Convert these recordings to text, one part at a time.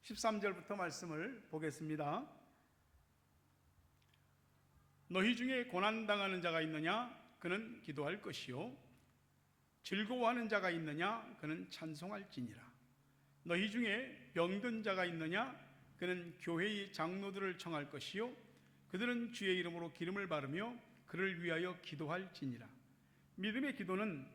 13절부터 말씀을 보겠습니다. 너희 중에 고난당하는 자가 있느냐? 그는 기도할 것이요 즐거워하는 자가 있느냐? 그는 찬송할지니라. 너희 중에 병든 자가 있느냐? 그는 교회의 장로들을 청할 것이요 그들은 주의 이름으로 기름을 바르며 그를 위하여 기도할지니라. 믿음의 기도는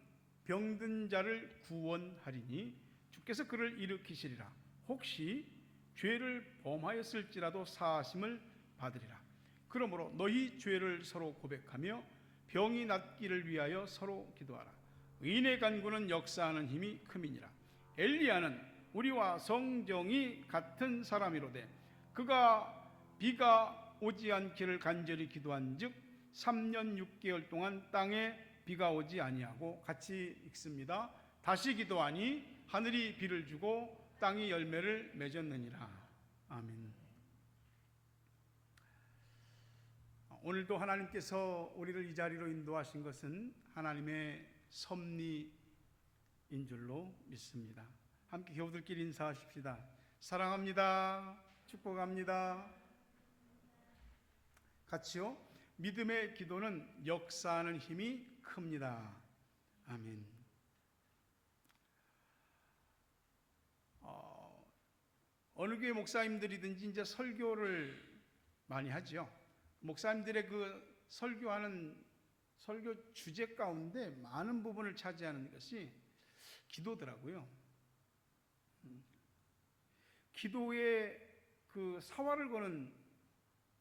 병든 자를 구원하리니 주께서 그를 일으키시리라. 혹시 죄를 범하였을지라도 사하심을 받으리라. 그러므로 너희 죄를 서로 고백하며 병이 낫기를 위하여 서로 기도하라. 의인의 간구는 역사하는 힘이 큼이니라. 엘리야는 우리와 성정이 같은 사람이로되 그가 비가 오지 않기를 간절히 기도한즉 3년 6개월 동안 땅에 비가 오지 아니하고, 같이 읽습니다. 다시 기도하니 하늘이 비를 주고 땅이 열매를 맺었느니라. 아멘. 오늘도 하나님께서 우리를 이 자리로 인도하신 것은 하나님의 섭리인 줄로 믿습니다. 함께 교우들끼리 인사하십시다. 사랑합니다. 축복합니다. 같이요. 믿음의 기도는 역사하는 힘이 큽니다. 아멘. 어느 교회 목사님들이든지 이제 설교를 많이 하죠. 목사님들의 그 설교하는 설교 주제 가운데 많은 부분을 차지하는 것이 기도더라고요. 기도에 그 사활을 거는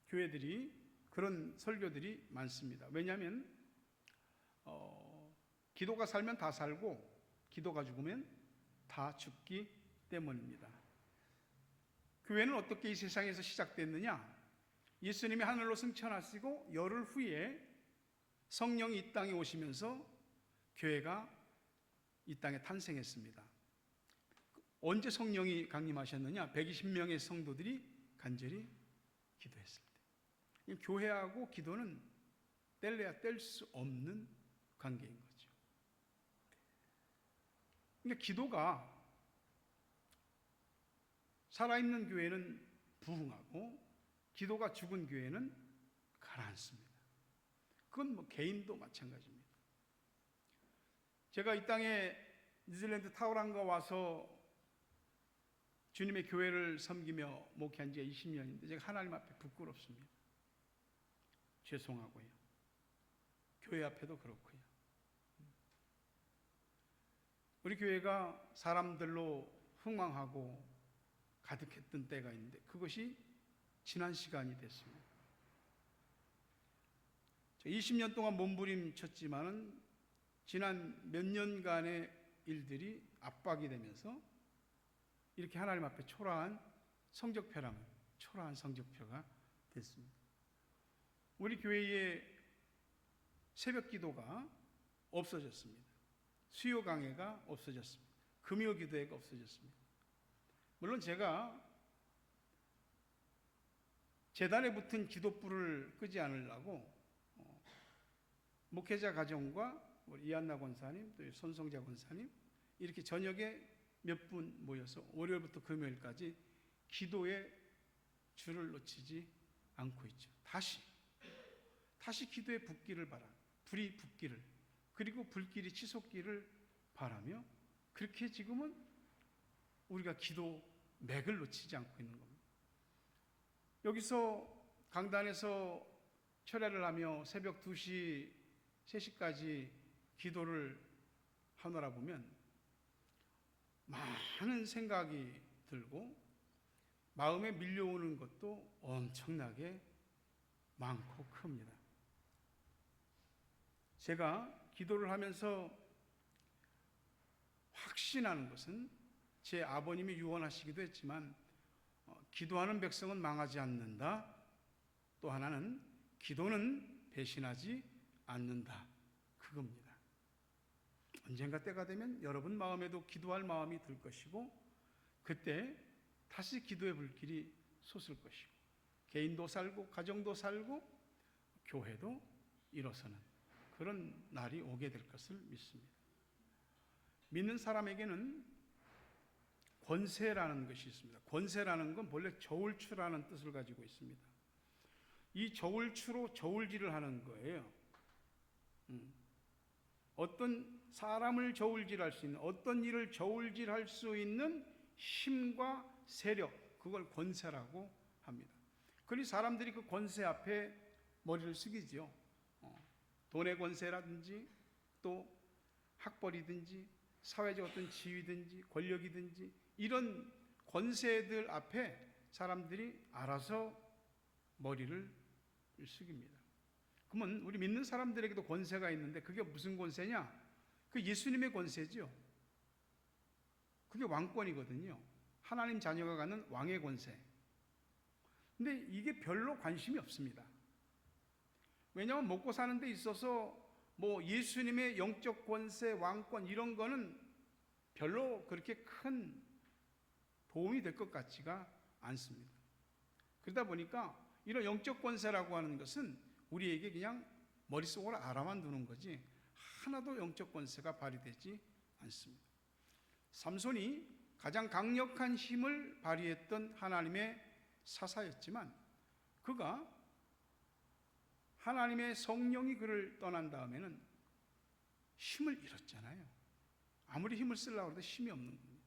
교회들이, 그런 설교들이 많습니다. 왜냐하면 기도가 살면 다 살고 기도가 죽으면 다 죽기 때문입니다. 교회는 어떻게 이 세상에서 시작됐느냐? 예수님이 하늘로 승천하시고 열흘 후에 성령이 이 땅에 오시면서 교회가 이 땅에 탄생했습니다. 언제 성령이 강림하셨느냐? 120명의 성도들이 간절히 기도했을 때. 교회하고 기도는 뗄래야 뗄 수 없는 관계인 거죠. 그러니까 기도가 살아있는 교회는 부흥하고 기도가 죽은 교회는 가라앉습니다. 그건 뭐 개인도 마찬가지입니다. 제가 이 땅에 뉴질랜드 타우랑가 와서 주님의 교회를 섬기며 목회한 지가 20년인데 제가 하나님 앞에 부끄럽습니다. 죄송하고요. 교회 앞에도 그렇고요. 우리 교회가 사람들로 흥황하고 가득했던 때가 있는데 그것이 지난 시간이 됐습니다. 20년 동안 몸부림쳤지만은 지난 몇 년간의 일들이 압박이 되면서 이렇게 하나님 앞에 초라한 성적표라면 초라한 성적표가 됐습니다. 우리 교회의 새벽 기도가 없어졌습니다. 수요 강해가 없어졌습니다. 금요 기도회가 없어졌습니다. 물론 제가 재단에 붙은 기도불을 끄지 않으려고 목회자 가정과 우리 이한나 권사님, 또 손성자 권사님 이렇게 저녁에 몇 분 모여서 월요일부터 금요일까지 기도에 줄을 놓치지 않고 있죠. 다시 기도에 붙기를 바라, 불이 붙기를, 그리고 불길이 치솟기를 바라며 그렇게 지금은 우리가 기도 맥을 놓치지 않고 있는 겁니다. 여기서 강단에서 철야를 하며 새벽 2시, 3시까지 기도를 하느라 보면 많은 생각이 들고 마음에 밀려오는 것도 엄청나게 많고 큽니다. 제가 기도를 하면서 확신하는 것은 제 아버님이 유언하시기도 했지만 기도하는 백성은 망하지 않는다. 또 하나는 기도는 배신하지 않는다. 그겁니다. 언젠가 때가 되면 여러분 마음에도 기도할 마음이 들 것이고 그때 다시 기도의 불길이 솟을 것이고 개인도 살고 가정도 살고 교회도 일어서는 그런 날이 오게 될 것을 믿습니다. 믿는 사람에게는 권세라는 것이 있습니다. 권세라는 건 본래 저울추라는 뜻을 가지고 있습니다. 이 저울추로 저울질을 하는 거예요. 어떤 사람을 저울질할 수 있는, 어떤 일을 저울질할 수 있는 힘과 세력, 그걸 권세라고 합니다. 그러니 사람들이 그 권세 앞에 머리를 숙이죠. 돈의 권세라든지 또 학벌이든지 사회적 어떤 지위든지 권력이든지 이런 권세들 앞에 사람들이 알아서 머리를 숙입니다. 그러면 우리 믿는 사람들에게도 권세가 있는데 그게 무슨 권세냐? 그 예수님의 권세죠. 그게 왕권이거든요. 하나님 자녀가 갖는 왕의 권세. 근데 이게 별로 관심이 없습니다. 왜냐하면 먹고 사는 데 있어서 뭐 예수님의 영적 권세, 왕권 이런 거는 별로 그렇게 큰 도움이 될 것 같지가 않습니다. 그러다 보니까 이런 영적 권세라고 하는 것은 우리에게 그냥 머릿속으로 알아만 두는 거지 하나도 영적 권세가 발휘되지 않습니다. 삼손이 가장 강력한 힘을 발휘했던 하나님의 사사였지만 그가 하나님의 성령이 그를 떠난 다음에는 힘을 잃었잖아요. 아무리 힘을 쓰려고 해도 힘이 없는 겁니다.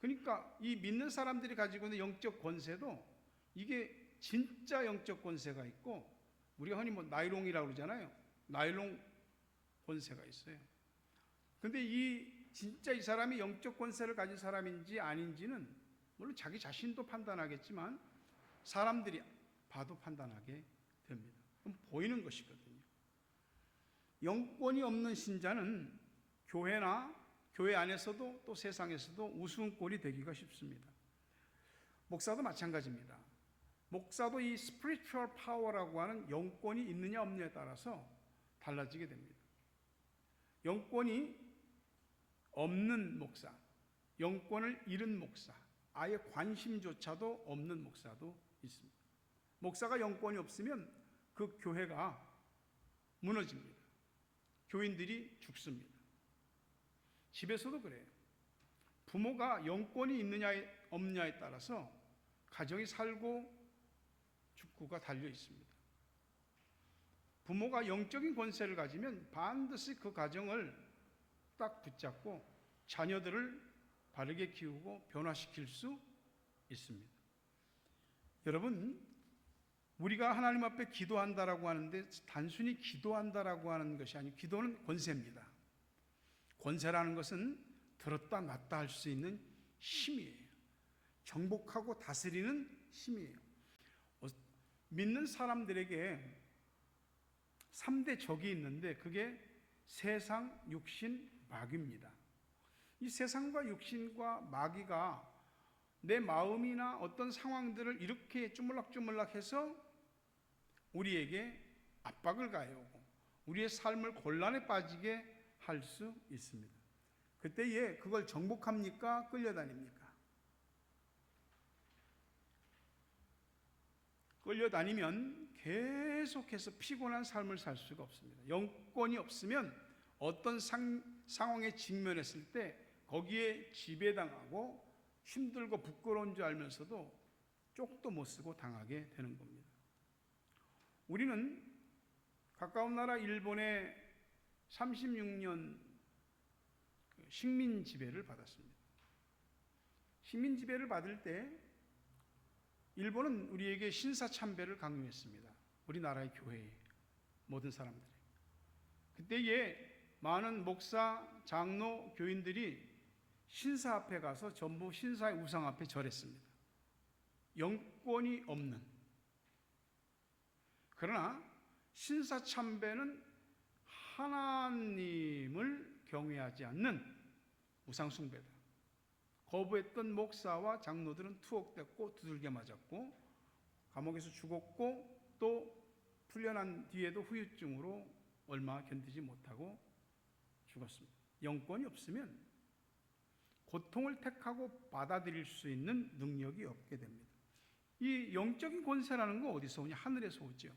그러니까 이 믿는 사람들이 가지고 있는 영적 권세도 이게 진짜 영적 권세가 있고 우리가 흔히 뭐 나일론이라고 그러잖아요. 나일론 권세가 있어요. 근데 진짜 이 사람이 영적 권세를 가진 사람인지 아닌지는 물론 자기 자신도 판단하겠지만 사람들이 봐도 판단하게 됩니다. 그럼 보이는 것이거든요. 영권이 없는 신자는 교회나 교회 안에서도 또 세상에서도 우스운꼴이 되기가 쉽습니다. 목사도 마찬가지입니다. 목사도 이 spiritual power라고 하는 영권이 있느냐 없느냐에 따라서 달라지게 됩니다. 영권이 없는 목사, 영권을 잃은 목사, 아예 관심조차도 없는 목사도 있습니다. 목사가 영권이 없으면 그 교회가 무너집니다. 교인들이 죽습니다. 집에서도 그래요. 부모가 영권이 있느냐 없느냐에 따라서 가정이 살고 죽고가 달려 있습니다. 부모가 영적인 권세를 가지면 반드시 그 가정을 딱 붙잡고 자녀들을 바르게 키우고 변화시킬 수 있습니다. 여러분, 우리가 하나님 앞에 기도한다라고 하는데 단순히 기도한다라고 하는 것이 아니고 기도는 권세입니다. 권세라는 것은 들었다 놨다 할 수 있는 힘이에요. 정복하고 다스리는 힘이에요. 믿는 사람들에게 3대 적이 있는데 그게 세상, 육신, 마귀입니다. 이 세상과 육신과 마귀가 내 마음이나 어떤 상황들을 이렇게 주물락주물락해서 우리에게 압박을 가해오고 우리의 삶을 곤란에 빠지게 할 수 있습니다. 그때에 그걸 정복합니까? 끌려다닙니까? 끌려다니면 계속해서 피곤한 삶을 살 수가 없습니다. 영권이 없으면 어떤 상황에 직면했을 때 거기에 지배당하고 힘들고 부끄러운 줄 알면서도 쪽도 못 쓰고 당하게 되는 겁니다. 우리는 가까운 나라 일본의 36년 식민 지배를 받았습니다. 식민 지배를 받을 때 일본은 우리에게 신사참배를 강요했습니다. 우리나라의 교회에 모든 사람들이. 그때에 많은 목사, 장로, 교인들이 신사 앞에 가서 전부 신사의 우상 앞에 절했습니다. 영권이 없는. 그러나 신사참배는 하나님을 경외하지 않는 우상숭배다. 거부했던 목사와 장로들은 투옥됐고 두들겨 맞았고 감옥에서 죽었고 또 풀려난 뒤에도 후유증으로 얼마 견디지 못하고 죽었습니다. 영권이 없으면 고통을 택하고 받아들일 수 있는 능력이 없게 됩니다. 이 영적인 권세라는 거 어디서 오냐? 하늘에서 오죠.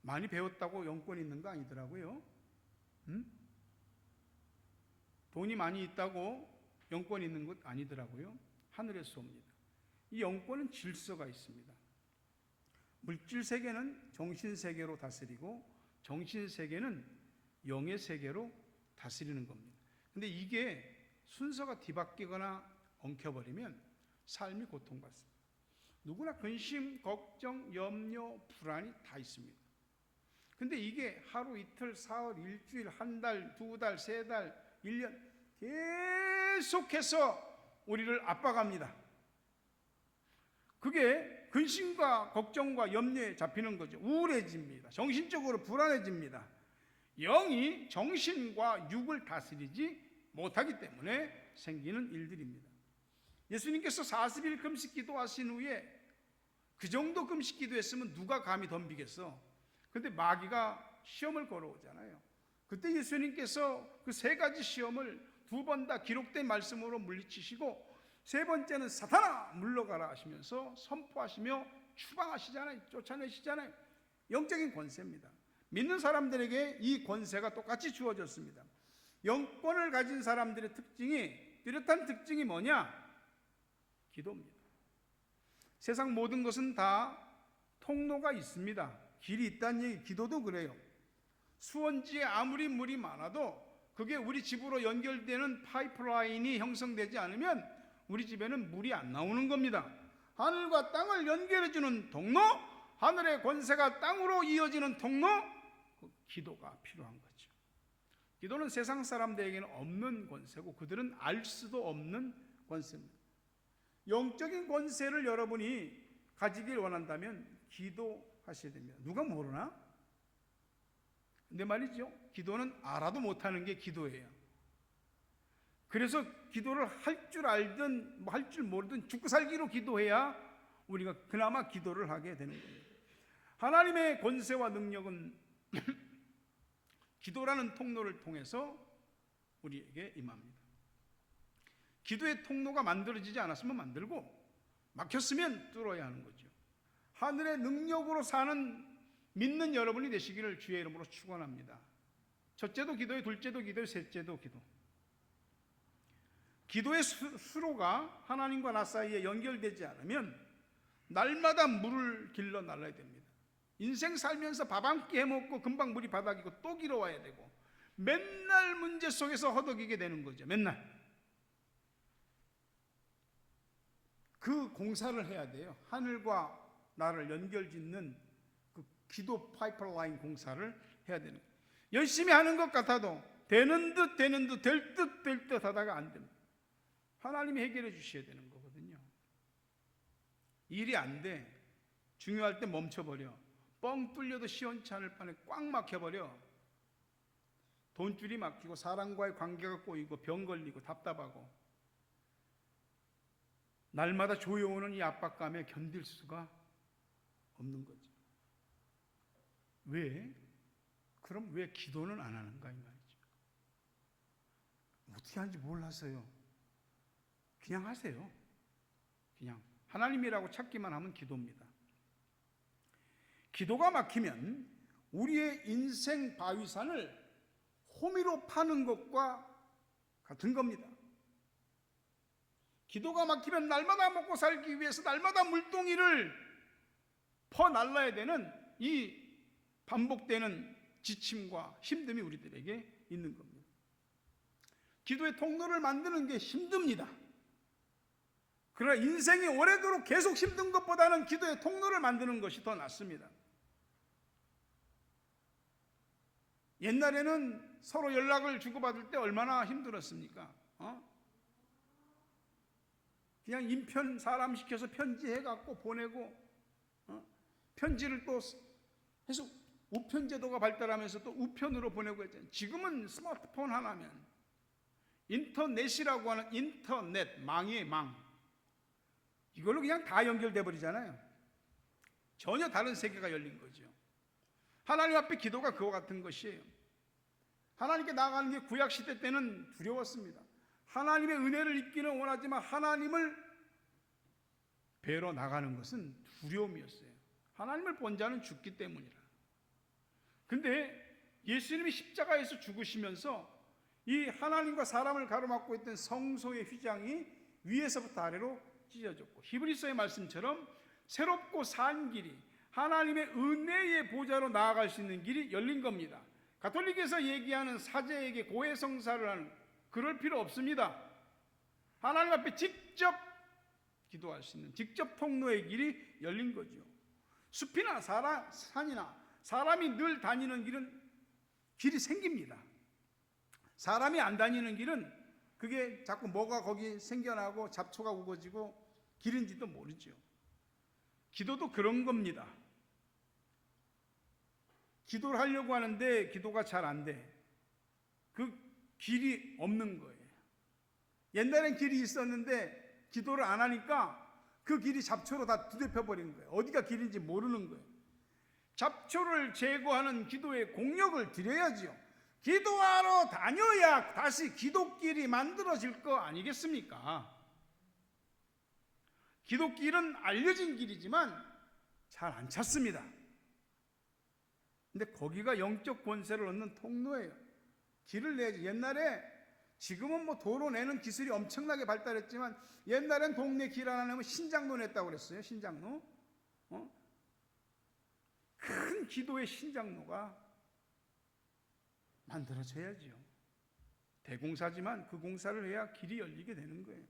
많이 배웠다고 영권이 있는 거 아니더라고요. 돈이 많이 있다고 영권이 있는 것 아니더라고요. 하늘에서 옵니다. 이 영권은 질서가 있습니다. 물질 세계는 정신 세계로 다스리고 정신 세계는 영의 세계로 다스리는 겁니다. 근데 이게 순서가 뒤바뀌거나 엉켜버리면 삶이 고통받습니다. 누구나 근심, 걱정, 염려, 불안이 다 있습니다. 근데 이게 하루, 이틀, 사흘, 일주일, 한 달, 두 달, 세 달, 1년 계속해서 우리를 압박합니다. 그게 근심과 걱정과 염려에 잡히는 거죠. 우울해집니다. 정신적으로 불안해집니다. 영이 정신과 육을 다스리지 못하기 때문에 생기는 일들입니다. 예수님께서 40일 금식 기도하신 후에 그 정도 금식 기도했으면 누가 감히 덤비겠어? 근데 마귀가 시험을 걸어오잖아요. 그때 예수님께서 그 세 가지 시험을 두 번 다 기록된 말씀으로 물리치시고 세 번째는 사탄아 물러가라 하시면서 선포하시며 추방하시잖아요. 쫓아내시잖아요. 영적인 권세입니다. 믿는 사람들에게 이 권세가 똑같이 주어졌습니다. 영권을 가진 사람들의 뚜렷한 특징이 뭐냐? 기도입니다. 세상 모든 것은 다 통로가 있습니다. 길이 있다는 얘기, 기도도 그래요. 수원지에 아무리 물이 많아도 그게 우리 집으로 연결되는 파이프라인이 형성되지 않으면 우리 집에는 물이 안 나오는 겁니다. 하늘과 땅을 연결해주는 통로, 하늘의 권세가 땅으로 이어지는 통로, 그 기도가 필요한 거죠. 기도는 세상 사람들에게는 없는 권세고 그들은 알 수도 없는 권세입니다. 영적인 권세를 여러분이 가지길 원한다면 기도하셔야 됩니다. 누가 모르나? 근데 말이죠, 기도는 알아도 못하는 게 기도예요. 그래서 기도를 할 줄 알든 할 줄 모르든 죽고 살기로 기도해야 우리가 그나마 기도를 하게 되는 겁니다. 하나님의 권세와 능력은 기도라는 통로를 통해서 우리에게 임합니다. 기도의 통로가 만들어지지 않았으면 만들고 막혔으면 뚫어야 하는 거죠. 하늘의 능력으로 사는 믿는 여러분이 되시기를 주의 이름으로 축원합니다. 첫째도 기도에, 둘째도 기도에, 셋째도 기도. 기도의 수로가 하나님과 나 사이에 연결되지 않으면 날마다 물을 길러 날라야 됩니다. 인생 살면서 밥 한 끼 해먹고 금방 물이 바닥이고 또 길어와야 되고 맨날 문제 속에서 허덕이게 되는 거죠. 맨날. 그 공사를 해야 돼요. 하늘과 나를 연결짓는 그 기도 파이프라인 공사를 해야 되는 거예요. 열심히 하는 것 같아도 되는 듯 될 듯 하다가 안 됩니다. 하나님이 해결해 주셔야 되는 거거든요. 일이 안 돼. 중요할 때 멈춰버려. 뻥 뚫려도 시원치 않을 판에 꽉 막혀버려. 돈줄이 막히고 사람과의 관계가 꼬이고 병 걸리고 답답하고 날마다 조여오는 이 압박감에 견딜 수가 없는 거죠. 왜? 그럼 왜 기도는 안 하는가 이 말이죠. 어떻게 하는지 몰라서요. 그냥 하세요. 그냥 하나님이라고 찾기만 하면 기도입니다. 기도가 막히면 우리의 인생 바위산을 호미로 파는 것과 같은 겁니다. 기도가 막히면 날마다 먹고 살기 위해서 날마다 물동이를 퍼날라야 되는 이 반복되는 지침과 힘듦이 우리들에게 있는 겁니다. 기도의 통로를 만드는 게 힘듭니다. 그러나 인생이 오래도록 계속 힘든 것보다는 기도의 통로를 만드는 것이 더 낫습니다. 옛날에는 서로 연락을 주고받을 때 얼마나 힘들었습니까? 그냥 인편 사람 시켜서 편지해갖고 보내고 편지를 또 해서 우편 제도가 발달하면서 또 우편으로 보내고 했잖아요. 지금은 스마트폰 하나면 인터넷이라고 하는 인터넷, 망이에요, 망. 이걸로 그냥 다 연결돼 버리잖아요. 전혀 다른 세계가 열린 거죠. 하나님 앞에 기도가 그와 같은 것이에요. 하나님께 나아가는 게 구약시대 때는 두려웠습니다. 하나님의 은혜를 입기는 원하지만 하나님을 뵈러 나가는 것은 두려움이었어요. 하나님을 본 자는 죽기 때문이라. 근데 예수님이 십자가에서 죽으시면서 이 하나님과 사람을 가로막고 있던 성소의 휘장이 위에서부터 아래로 찢어졌고, 히브리서의 말씀처럼 새롭고 산 길이, 하나님의 은혜의 보좌로 나아갈 수 있는 길이 열린 겁니다. 가톨릭에서 얘기하는 사제에게 고해성사를 하는, 그럴 필요 없습니다. 하나님 앞에 직접 기도할 수 있는 직접 통로의 길이 열린 거죠. 숲이나 산이나 사람이 늘 다니는 길이 생깁니다. 사람이 안 다니는 길은 그게 자꾸 뭐가 거기 생겨나고 잡초가 우거지고 길인지도 모르죠. 기도도 그런 겁니다. 기도를 하려고 하는데 기도가 잘 안 돼. 그 길이 없는 거예요. 옛날엔 길이 있었는데 기도를 안 하니까 그 길이 잡초로 다 뒤덮여 버린 거예요. 어디가 길인지 모르는 거예요. 잡초를 제거하는 기도에 공력을 들여야지요. 기도하러 다녀야 다시 기도길이 만들어질 거 아니겠습니까? 기도길은 알려진 길이지만 잘 안 찾습니다. 근데 거기가 영적 권세를 얻는 통로예요. 길을 내야지. 옛날에, 지금은 뭐 도로 내는 기술이 엄청나게 발달했지만 옛날엔 동네 길 하나 내면 신장로 냈다고 그랬어요. 신장로. 큰 기도의 신장로가 만들어져야지요. 대공사지만 그 공사를 해야 길이 열리게 되는 거예요.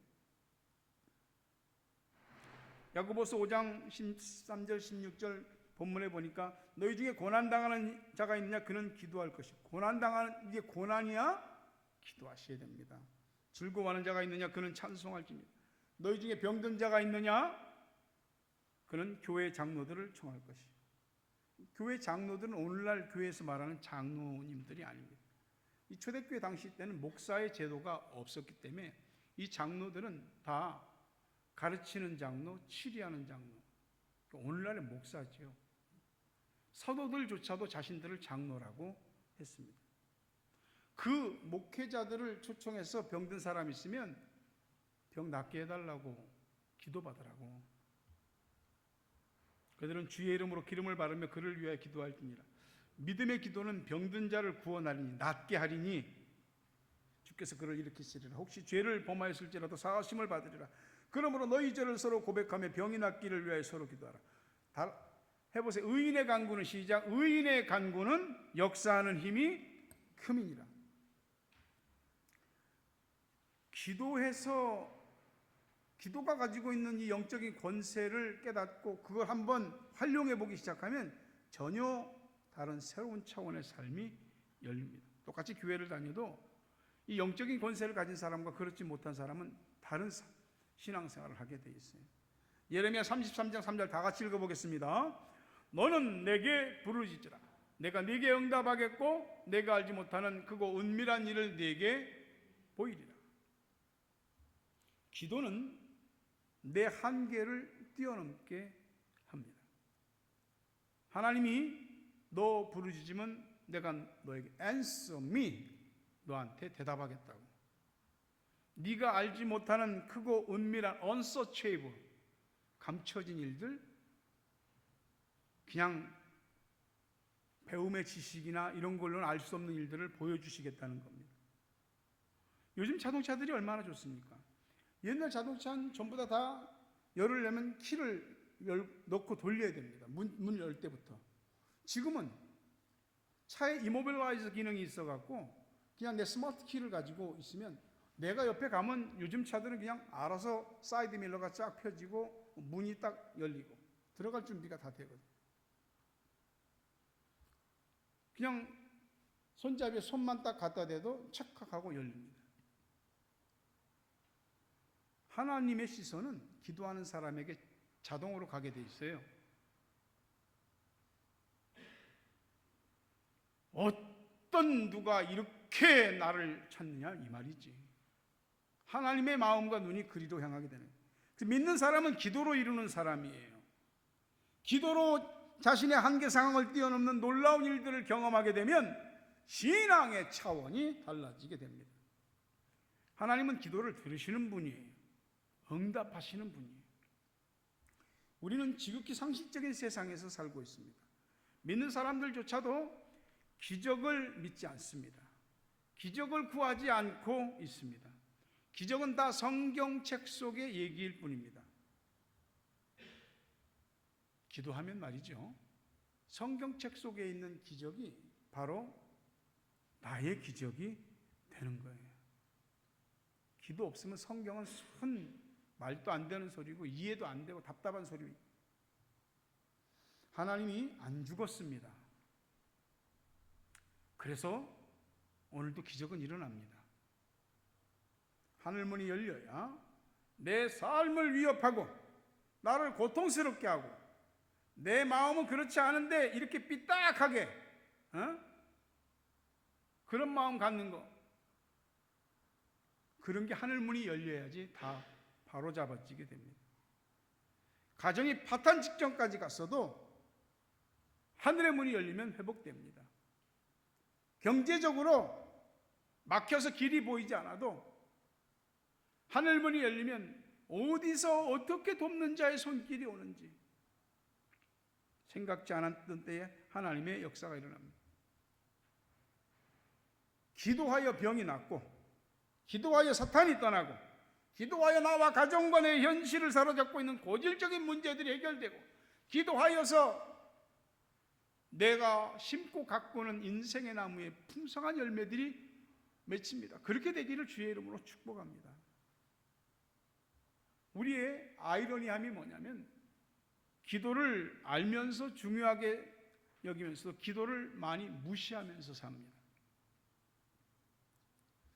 야고보서 5장 13절 16절 본문에 보니까 너희 중에 고난당하는 자가 있느냐 그는 기도할 것이고, 고난당하는 이게 고난이야? 기도하셔야 됩니다. 즐거워하는 자가 있느냐 그는 찬송할지니라. 너희 중에 병든 자가 있느냐 그는 교회 장로들을 청할 것이고. 교회 장로들은 오늘날 교회에서 말하는 장로님들이 아닙니다. 이 초대교회 당시 때는 목사의 제도가 없었기 때문에 이 장로들은 다 가르치는 장로, 치리하는 장로, 오늘날의 목사죠. 사도들조차도 자신들을 장로라고 했습니다. 그 목회자들을 초청해서 병든 사람이 있으면 병 낫게 해달라고 기도받으라고. 그들은 주의 이름으로 기름을 바르며 그를 위하여 기도할지니라. 믿음의 기도는 병든 자를 구원하리니, 낫게 하리니 주께서 그를 일으키시리라. 혹시 죄를 범하였을지라도 사하심을 받으리라. 그러므로 너희 죄를 서로 고백하며 병이 낫기를 위하여 서로 기도하라. 해보세요. 의인의 간구는, 시작. 의인의 간구는 역사하는 힘이 큼이니라. 기도가 가지고 있는 이 영적인 권세를 깨닫고 그걸 한번 활용해 보기 시작하면 전혀 다른 새로운 차원의 삶이 열립니다. 똑같이 교회를 다녀도 이 영적인 권세를 가진 사람과 그렇지 못한 사람은 다른 신앙생활을 하게 돼 있어요. 예레미야 33장 3절 다 같이 읽어보겠습니다. 너는 내게 부르짖으라. 내가 네게 응답하겠고 내가 알지 못하는 크고 은밀한 일을 네게 보이리라. 기도는 내 한계를 뛰어넘게 합니다. 하나님이 너 부르짖으면 내가 너에게 answer me, 너한테 대답하겠다고. 네가 알지 못하는 크고 은밀한 unsearchable, 감춰진 일들, 그냥 배움의 지식이나 이런 걸로는 알 수 없는 일들을 보여주시겠다는 겁니다. 요즘 자동차들이 얼마나 좋습니까? 옛날 자동차는 전부 다 열을 내면 키를 넣고 돌려야 됩니다. 문을 열 때부터. 지금은 차에 이모빌라이저 기능이 있어갖고 그냥 내 스마트 키를 가지고 있으면 내가 옆에 가면 요즘 차들은 그냥 알아서 사이드 밀러가 쫙 펴지고 문이 딱 열리고 들어갈 준비가 다 되거든요. 그냥 손잡이에 손만 딱 갖다 대도 착각하고 열립니다. 하나님의 시선은 기도하는 사람에게 자동으로 가게 돼 있어요. 어떤 누가 이렇게 나를 찾느냐 이 말이지. 하나님의 마음과 눈이 그리로 향하게 되는 거예요. 믿는 사람은 기도로 이루는 사람이에요. 기도로 자신의 한계 상황을 뛰어넘는 놀라운 일들을 경험하게 되면 신앙의 차원이 달라지게 됩니다. 하나님은 기도를 들으시는 분이에요. 응답하시는 분이에요. 우리는 지극히 상식적인 세상에서 살고 있습니다. 믿는 사람들조차도 기적을 믿지 않습니다. 기적을 구하지 않고 있습니다. 기적은 다 성경책 속의 얘기일 뿐입니다. 기도하면 말이죠, 성경책 속에 있는 기적이 바로 나의 기적이 되는 거예요. 기도 없으면 성경은 순 말도 안 되는 소리고 이해도 안 되고 답답한 소리. 하나님이 안 죽었습니다. 그래서 오늘도 기적은 일어납니다. 하늘문이 열려야 내 삶을 위협하고 나를 고통스럽게 하고 내 마음은 그렇지 않은데 이렇게 삐딱하게 그런 마음 갖는 거, 그런 게 하늘문이 열려야지 다 바로잡아지게 됩니다. 가정이 파탄 직전까지 갔어도 하늘의 문이 열리면 회복됩니다. 경제적으로 막혀서 길이 보이지 않아도 하늘문이 열리면 어디서 어떻게 돕는 자의 손길이 오는지 생각지 않았던 때에 하나님의 역사가 일어납니다. 기도하여 병이 낫고, 기도하여 사탄이 떠나고, 기도하여 나와 가정과 내 현실을 사로잡고 있는 고질적인 문제들이 해결되고, 기도하여서 내가 심고 가꾸는 인생의 나무에 풍성한 열매들이 맺힙니다. 그렇게 되기를 주의 이름으로 축복합니다. 우리의 아이러니함이 뭐냐면, 기도를 알면서 중요하게 여기면서 기도를 많이 무시하면서 삽니다.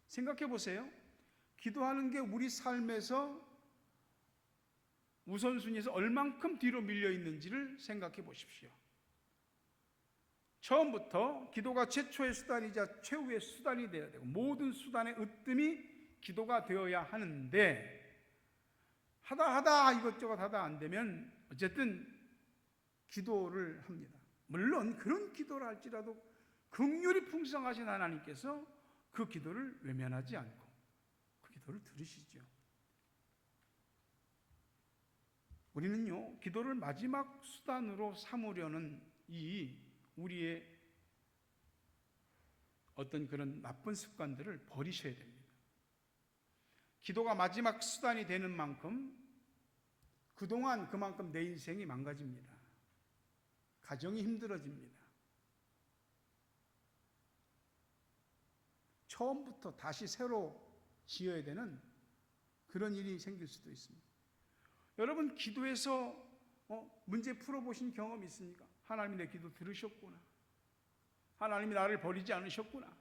생각해 보세요. 기도하는 게 우리 삶에서 우선순위에서 얼만큼 뒤로 밀려 있는지를 생각해 보십시오. 처음부터 기도가 최초의 수단이자 최후의 수단이 되어야 되고, 모든 수단의 으뜸이 기도가 되어야 하는데, 하다 이것저것 하다 안 되면 어쨌든 기도를 합니다. 물론 그런 기도를 할지라도 긍휼이 풍성하신 하나님께서 그 기도를 외면하지 않고 그 기도를 들으시죠. 우리는요, 기도를 마지막 수단으로 삼으려는 이 우리의 어떤 그런 나쁜 습관들을 버리셔야 됩니다. 기도가 마지막 수단이 되는 만큼 그동안 그만큼 내 인생이 망가집니다. 가정이 힘들어집니다. 처음부터 다시 새로 지어야 되는 그런 일이 생길 수도 있습니다. 여러분, 기도해서 문제 풀어보신 경험 있습니까? 하나님이 내 기도 들으셨구나. 하나님이 나를 버리지 않으셨구나.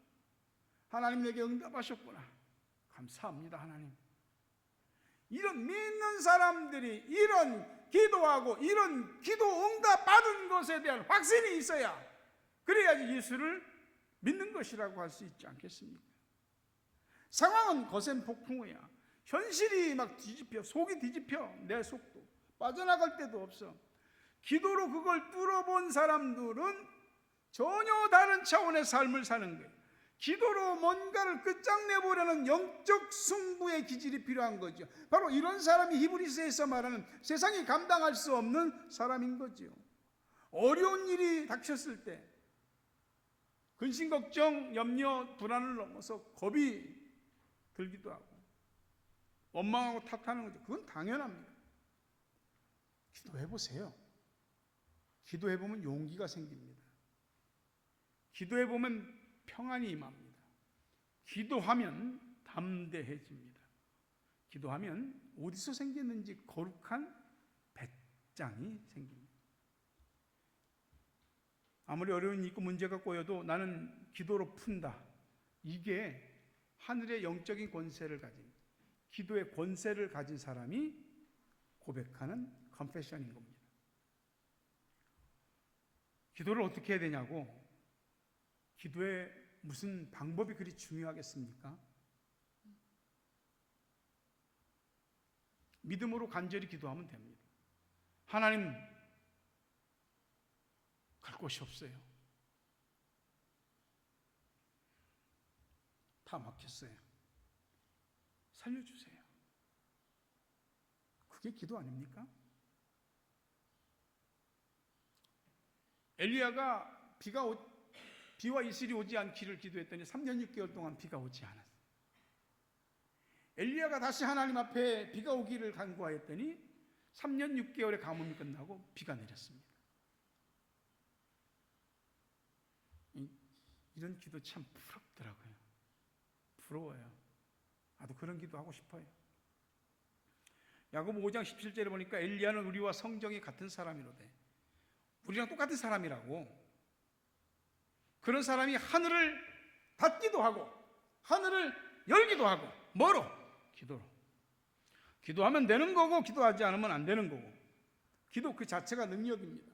하나님 내게 응답하셨구나. 감사합니다, 하나님. 이런 믿는 사람들이 이런 기도하고 이런 기도 응답 받은 것에 대한 확신이 있어야, 그래야지 예수를 믿는 것이라고 할 수 있지 않겠습니까? 상황은 거센 폭풍우야. 현실이 막 뒤집혀, 속이 뒤집혀. 내 속도 빠져나갈 데도 없어. 기도로 그걸 뚫어본 사람들은 전혀 다른 차원의 삶을 사는 거예요. 기도로 뭔가를 끝장내보려는 영적 승부의 기질이 필요한 거죠. 바로 이런 사람이 히브리서에서 말하는 세상이 감당할 수 없는 사람인 거죠. 어려운 일이 닥쳤을 때 근심, 걱정, 염려, 불안을 넘어서 겁이 들기도 하고 원망하고 탓하는 거죠. 그건 당연합니다. 기도해보세요. 기도해보면 용기가 생깁니다. 기도해보면 평안이 임합니다. 기도하면 담대해집니다. 기도하면 어디서 생겼는지 거룩한 배짱이 생깁니다. 아무리 어려운 일이 있고 문제가 꼬여도 나는 기도로 푼다. 이게 하늘의 영적인 권세를 가진, 기도의 권세를 가진 사람이 고백하는 컨페션인 겁니다. 기도를 어떻게 해야 되냐고, 기도에 무슨 방법이 그리 중요하겠습니까? 믿음으로 간절히 기도하면 됩니다. 하나님, 갈 곳이 없어요. 다 막혔어요. 살려주세요. 그게 기도 아닙니까? 비와 이슬이 오지 않기를 기도했더니 3년 6개월 동안 비가 오지 않았어요. 엘리야가 다시 하나님 앞에 비가 오기를 간구하였더니 3년 6개월의 가뭄이 끝나고 비가 내렸습니다. 이런 기도 참 부럽더라고요. 부러워요. 나도 그런 기도 하고 싶어요. 야고보 5장 17절에 보니까 엘리야는 우리와 성정이 같은 사람이로되, 우리랑 똑같은 사람이라고. 그런 사람이 하늘을 닫기도 하고 하늘을 열기도 하고, 뭐로? 기도로. 기도하면 되는 거고 기도하지 않으면 안 되는 거고, 기도 그 자체가 능력입니다.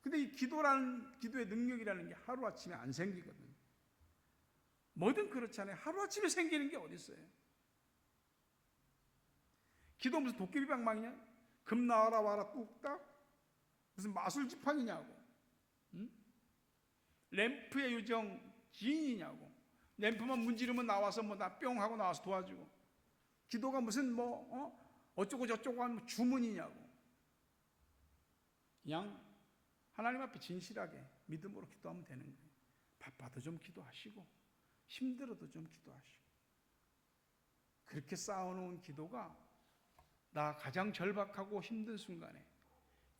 근데 이 기도의 능력이라는 게 하루아침에 안 생기거든요. 뭐든 그렇잖아요. 하루아침에 생기는 게 어디 있어요? 기도 무슨 도깨비 방망이냐? 금 나와라 와라 뚝딱? 무슨 마술 지팡이냐고? 응? 램프의 요정 지인이냐고? 램프만 문지르면 나와서 뭐 나 뿅 하고 나와서 도와주고, 기도가 무슨 어쩌고 저쩌고 하는 주문이냐고? 그냥 하나님 앞에 진실하게 믿음으로 기도하면 되는 거예요. 바빠도 좀 기도하시고 힘들어도 좀 기도하시고, 그렇게 쌓아놓은 기도가 나 가장 절박하고 힘든 순간에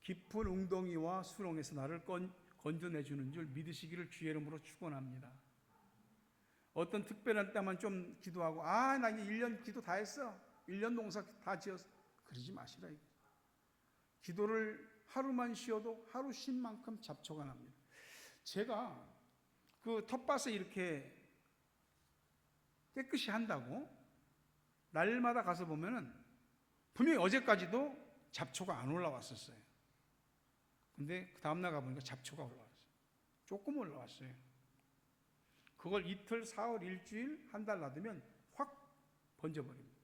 깊은 웅덩이와 수렁에서 나를 건져내주는 줄 믿으시기를 주의 이름으로 축원합니다. 어떤 특별한 때만 좀 기도하고 나 이제 1년 기도 다 했어, 1년 농사 다 지었어, 그러지 마시라. 기도를 하루만 쉬어도 하루 쉰 만큼 잡초가 납니다. 제가 그 텃밭에 이렇게 깨끗이 한다고 날마다 가서 보면은 분명히 어제까지도 잡초가 안 올라왔었어요. 근데 그 다음날 가보니까 잡초가 올라왔어요. 조금 올라왔어요. 그걸 이틀, 사흘, 일주일, 한 달 놔두면 확 번져버립니다.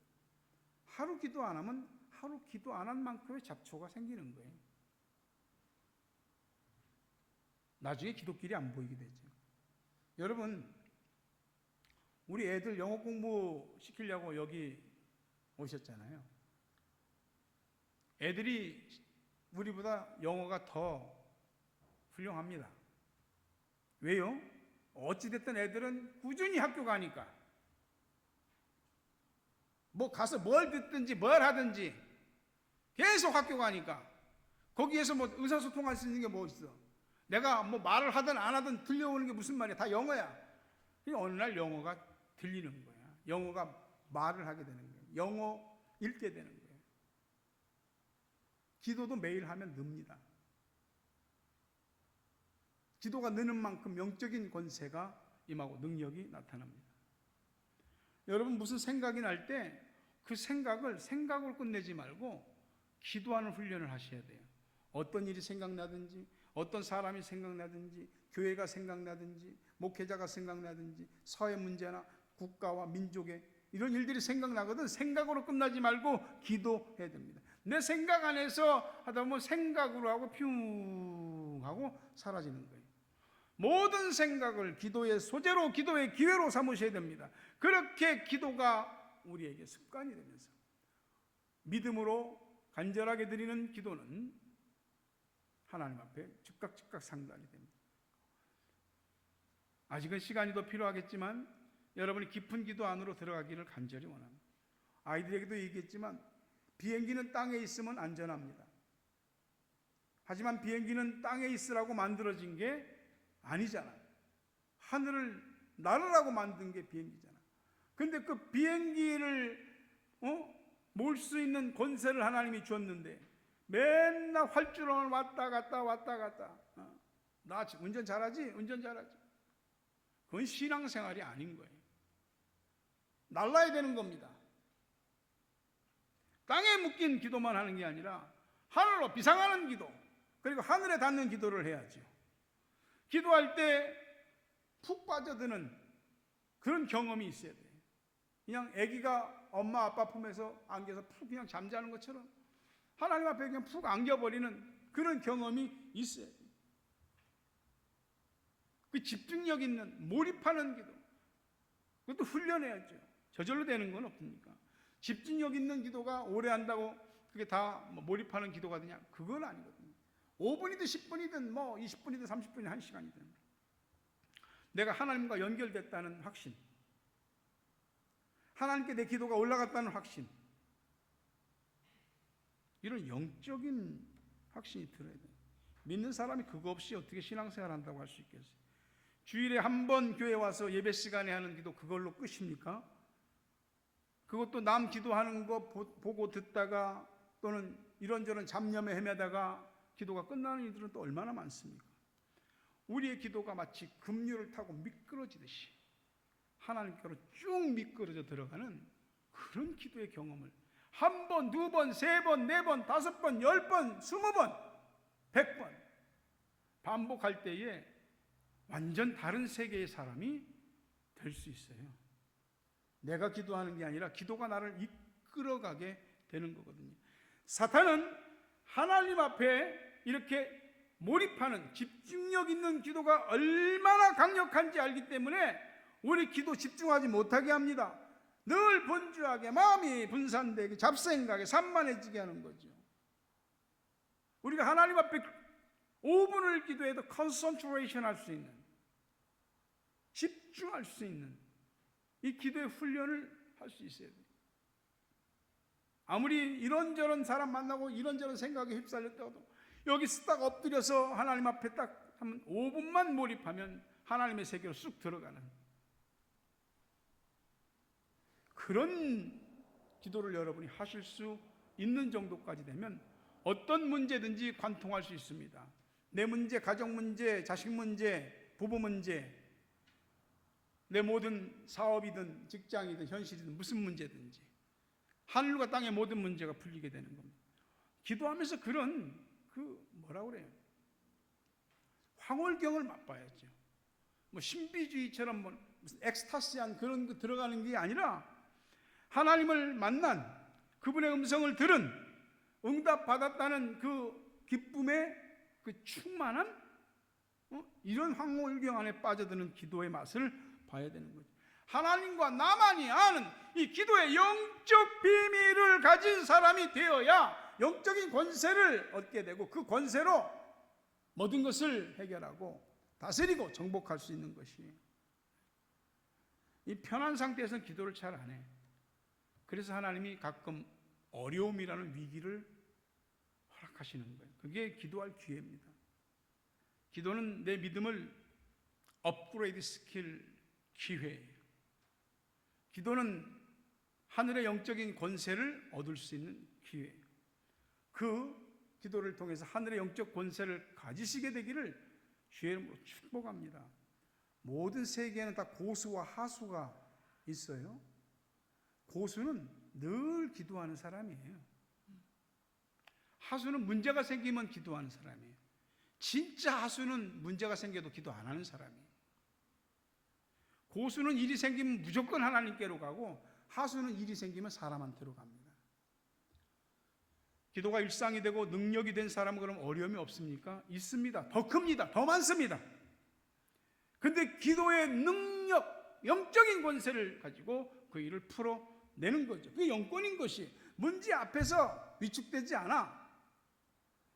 하루 기도 안 하면 하루 기도 안 한 만큼의 잡초가 생기는 거예요. 나중에 기도길이 안 보이게 되죠. 여러분, 우리 애들 영어 공부 시키려고 여기 오셨잖아요. 애들이 우리보다 영어가 더 훌륭합니다. 왜요? 어찌됐든 애들은 꾸준히 학교 가니까, 뭐 가서 뭘 듣든지 뭘 하든지 계속 학교 가니까, 거기에서 뭐 의사소통할 수 있는 게 뭐 있어? 내가 뭐 말을 하든 안 하든 들려오는 게 무슨 말이야? 다 영어야. 어느 날 영어가 들리는 거야. 영어가 말을 하게 되는 거야. 영어 읽게 되는 거야. 기도도 매일 하면 늡니다. 기도가 느는 만큼 영적인 권세가 임하고 능력이 나타납니다. 여러분, 무슨 생각이 날 때 그 생각으로 끝내지 말고 기도하는 훈련을 하셔야 돼요. 어떤 일이 생각나든지, 어떤 사람이 생각나든지, 교회가 생각나든지, 목회자가 생각나든지, 사회 문제나 국가와 민족의 이런 일들이 생각나거든. 생각으로 끝나지 말고 기도해야 됩니다. 내 생각 안에서 하다 보면 생각으로 하고 퓨 하고 사라지는 거예요. 모든 생각을 기도의 소재로, 기도의 기회로 삼으셔야 됩니다. 그렇게 기도가 우리에게 습관이 되면서 믿음으로 간절하게 드리는 기도는 하나님 앞에 즉각 상달이 됩니다. 아직은 시간이 더 필요하겠지만 여러분이 깊은 기도 안으로 들어가기를 간절히 원합니다. 아이들에게도 얘기했지만 비행기는 땅에 있으면 안전합니다. 하지만 비행기는 땅에 있으라고 만들어진 게 아니잖아요. 하늘을 날으라고 만든 게 비행기잖아. 근데 그 비행기를 몰 수 있는 권세를 하나님이 줬는데 맨날 활주로를 왔다 갔다. 나 운전 잘하지? 그건 신앙생활이 아닌 거예요. 날라야 되는 겁니다. 땅에 묶인 기도만 하는 게 아니라 하늘로 비상하는 기도, 그리고 하늘에 닿는 기도를 해야죠. 기도할 때 푹 빠져드는 그런 경험이 있어야 돼요. 그냥 아기가 엄마 아빠 품에서 안겨서 푹 그냥 잠자는 것처럼 하나님 앞에 그냥 푹 안겨버리는 그런 경험이 있어야 돼요. 그 집중력 있는 몰입하는 기도, 그것도 훈련해야죠. 저절로 되는 건 없으니까. 집중력 있는 기도가 오래 한다고 그게 다 몰입하는 기도가 되냐? 그건 아니거든요. 5분이든 10분이든 뭐 20분이든 30분이든 1시간이든 내가 하나님과 연결됐다는 확신, 하나님께 내 기도가 올라갔다는 확신, 이런 영적인 확신이 들어야 돼요. 믿는 사람이 그거 없이 어떻게 신앙생활 한다고 할 수 있겠어요? 주일에 한 번 교회 와서 예배 시간에 하는 기도 그걸로 끝입니까? 그것도 남 기도하는 거 보고 듣다가 또는 이런저런 잡념에 헤매다가 기도가 끝나는 이들은 또 얼마나 많습니까? 우리의 기도가 마치 급류를 타고 미끄러지듯이 하나님께로 쭉 미끄러져 들어가는 그런 기도의 경험을 한 번, 두 번, 세 번, 네 번, 다섯 번, 10번, 20번, 100번 반복할 때에 완전 다른 세계의 사람이 될 수 있어요. 내가 기도하는 게 아니라 기도가 나를 이끌어가게 되는 거거든요. 사탄은 하나님 앞에 이렇게 몰입하는 집중력 있는 기도가 얼마나 강력한지 알기 때문에 우리 기도 집중하지 못하게 합니다. 늘 분주하게 마음이 분산되게 잡생각에 산만해지게 하는 거죠. 우리가 하나님 앞에 5분을 기도해도 컨센트레이션 할 수 있는, 집중할 수 있는 이 기도의 훈련을 할 수 있어야 돼요. 아무리 이런저런 사람 만나고 이런저런 생각에 휩쓸렸다고 여기 딱 엎드려서 하나님 앞에 딱 하면 5분만 몰입하면 하나님의 세계로 쑥 들어가는 그런 기도를 여러분이 하실 수 있는 정도까지 되면 어떤 문제든지 관통할 수 있습니다. 내 문제, 가정 문제, 자식 문제, 부부 문제, 내 모든 사업이든 직장이든 현실이든 무슨 문제든지 하늘과 땅의 모든 문제가 풀리게 되는 겁니다. 기도하면서 그런 뭐라고 그래요? 황홀경을 맛봐야죠. 뭐 신비주의처럼 무슨 엑스타시한 그런 거 들어가는 게 아니라 하나님을 만난 그분의 음성을 들은 응답받았다는 그 기쁨의 그 충만한 이런 황홀경 안에 빠져드는 기도의 맛을 봐야 되는 거죠. 하나님과 나만이 아는 이 기도의 영적 비밀을 가진 사람이 되어야 영적인 권세를 얻게 되고 그 권세로 모든 것을 해결하고 다스리고 정복할 수 있는 것이에요. 이 편한 상태에서는 기도를 잘 안 해. 그래서 하나님이 가끔 어려움이라는 위기를 허락하시는 거예요. 그게 기도할 기회입니다. 기도는 내 믿음을 업그레이드 시킬 기회예요. 기도는 하늘의 영적인 권세를 얻을 수 있는 기회예요. 그 기도를 통해서 하늘의 영적 권세를 가지시게 되기를 주의 이름으로 축복합니다. 모든 세계에는 다 고수와 하수가 있어요. 고수는 늘 기도하는 사람이에요. 하수는 문제가 생기면 기도하는 사람이에요. 진짜 하수는 문제가 생겨도 기도 안 하는 사람이에요. 고수는 일이 생기면 무조건 하나님께로 가고 하수는 일이 생기면 사람한테로 갑니다. 기도가 일상이 되고 능력이 된 사람은 그럼 어려움이 없습니까? 있습니다. 더 큽니다. 더 많습니다. 근데 기도의 능력, 영적인 권세를 가지고 그 일을 풀어내는 거죠. 그게 영권인 것이 문제 앞에서 위축되지 않아.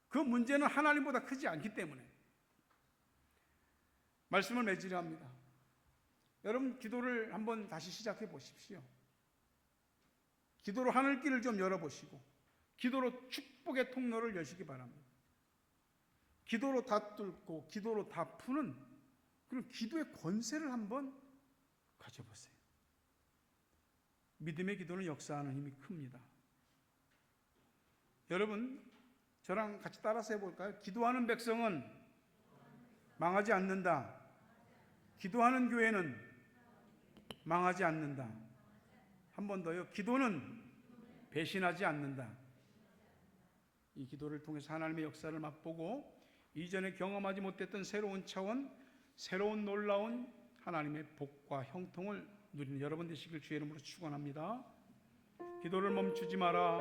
그 문제는 하나님보다 크지 않기 때문에 말씀을 맺으려 합니다. 여러분 기도를 한번 다시 시작해 보십시오. 기도로 하늘길을 좀 열어보시고 기도로 축복의 통로를 여시기 바랍니다. 기도로 다 뚫고 기도로 다 푸는 그런 기도의 권세를 한번 가져보세요. 믿음의 기도는 역사하는 힘이 큽니다. 여러분 저랑 같이 따라서 해볼까요? 기도하는 백성은 망하지 않는다. 기도하는 교회는 망하지 않는다. 한 번 더요. 기도는 배신하지 않는다. 이 기도를 통해서 하나님의 역사를 맛보고 이전에 경험하지 못했던 새로운 차원, 새로운 놀라운 하나님의 복과 형통을 누리는 여러분 되시길 주의 이름으로 축원합니다. 기도를 멈추지 마라.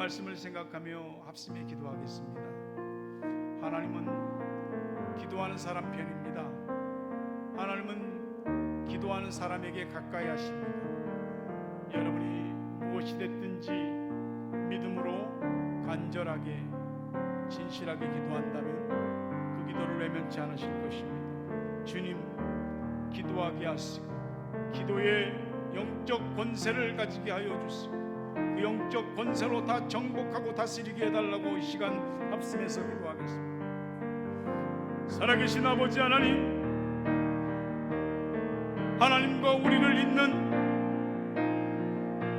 말씀을 생각하며 합심해 기도하겠습니다. 하나님은 기도하는 사람 편입니다. 하나님은 기도하는 사람에게 가까이 하십니다. 여러분이 무엇이 됐든지 믿음으로 간절하게 진실하게 기도한다면 그 기도를 외면치 않으실 것입니다. 주님, 기도하게 하시고 기도의 영적 권세를 가지게 하여 주시고 그 영적 권세로 다 정복하고 다스리게 해달라고 이 시간 합심해서 기도하겠습니다. 살아계신 아버지 하나님, 하나님과 우리를 잇는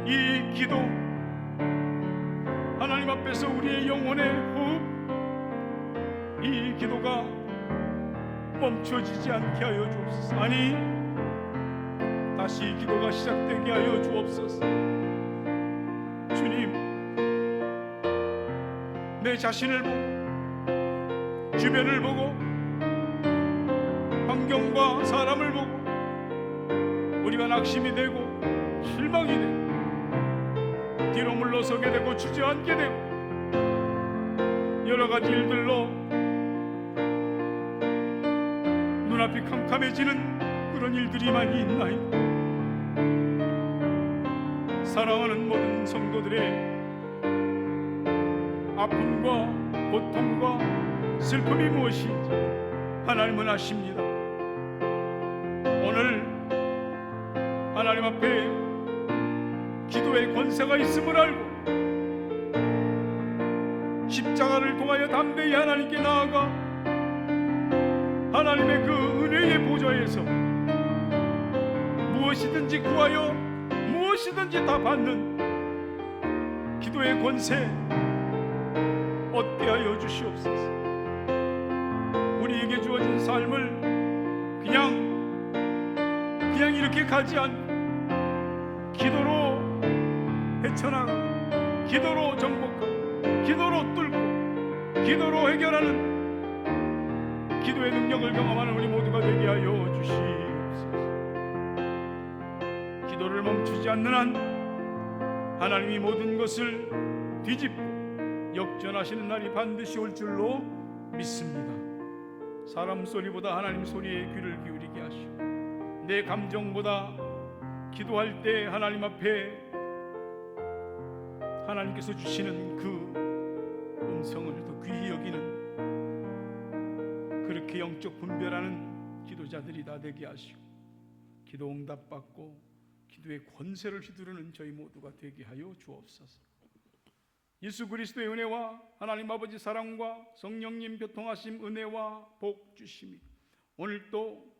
이 기도, 하나님 앞에서 우리의 영혼의 호흡, 이 기도가 멈춰지지 않게 하여 주옵소서. 아니, 다시 기도가 시작되게 하여 주옵소서. 주님, 내 자신을 보고 주변을 보고 환경과 사람을 보고 우리가 낙심이 되고 실망이 되고 뒤로 물러서게 되고 주저앉게 되고 여러 가지 일들로 눈앞이 캄캄해지는 그런 일들이 많이 있나이다. 사랑하는 모든 성도들의 아픔과 고통과 슬픔이 무엇인지 하나님은 아십니다. 오늘 하나님 앞에 기도의 권세가 있음을 알고 십자가를 통하여 담대히 하나님께 나아가 하나님의 그 은혜의 보좌에서 무엇이든지 구하여 무엇이든지 다 받는 기도의 권세 얻게 하여 주시옵소서. 우리에게 주어진 삶을 그냥 이렇게 가지 않고 기도로 헤쳐나가 기도로 정복하고 기도로 뚫고 기도로 해결하는 기도의 능력을 경험하는 우리 모두가 되게 하여 주시옵소서. 기도를 멈추지 않는 한 하나님이 모든 것을 뒤집고 역전하시는 날이 반드시 올 줄로 믿습니다. 사람 소리보다 하나님 소리에 귀를 기울이게 하시고 내 감정보다 기도할 때 하나님 앞에 하나님께서 주시는 그 음성을 더 귀히 여기는 그렇게 영적 분별하는 기도자들이 다 되게 하시고 기도 응답받고 기도의 권세를 휘두르는 저희 모두가 되게 하여 주옵소서. 예수 그리스도의 은혜와 하나님 아버지 사랑과 성령님 교통하심 은혜와 복 주심이 오늘 또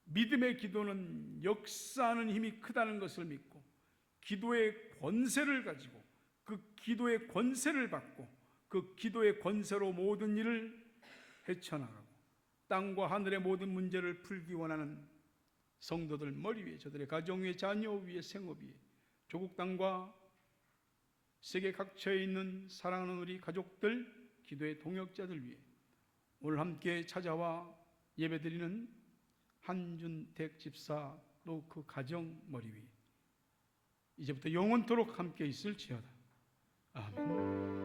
믿음의 기도는 역사하는 힘이 크다는 것을 믿고 기도의 권세를 가지고 그 기도의 권세를 받고 그 기도의 권세로 모든 일을 헤쳐나가고 땅과 하늘의 모든 문제를 풀기 원하는 성도들 머리 위에, 저들의 가정 위에, 자녀 위에, 생업 위에, 조국 땅과 세계 각처에 있는 사랑하는 우리 가족들, 기도의 동역자들 위해 오늘 함께 찾아와 예배드리는 한준택 집사 또 그 가정 머리 위에 이제부터 영원토록 함께 있을지어다. 아멘.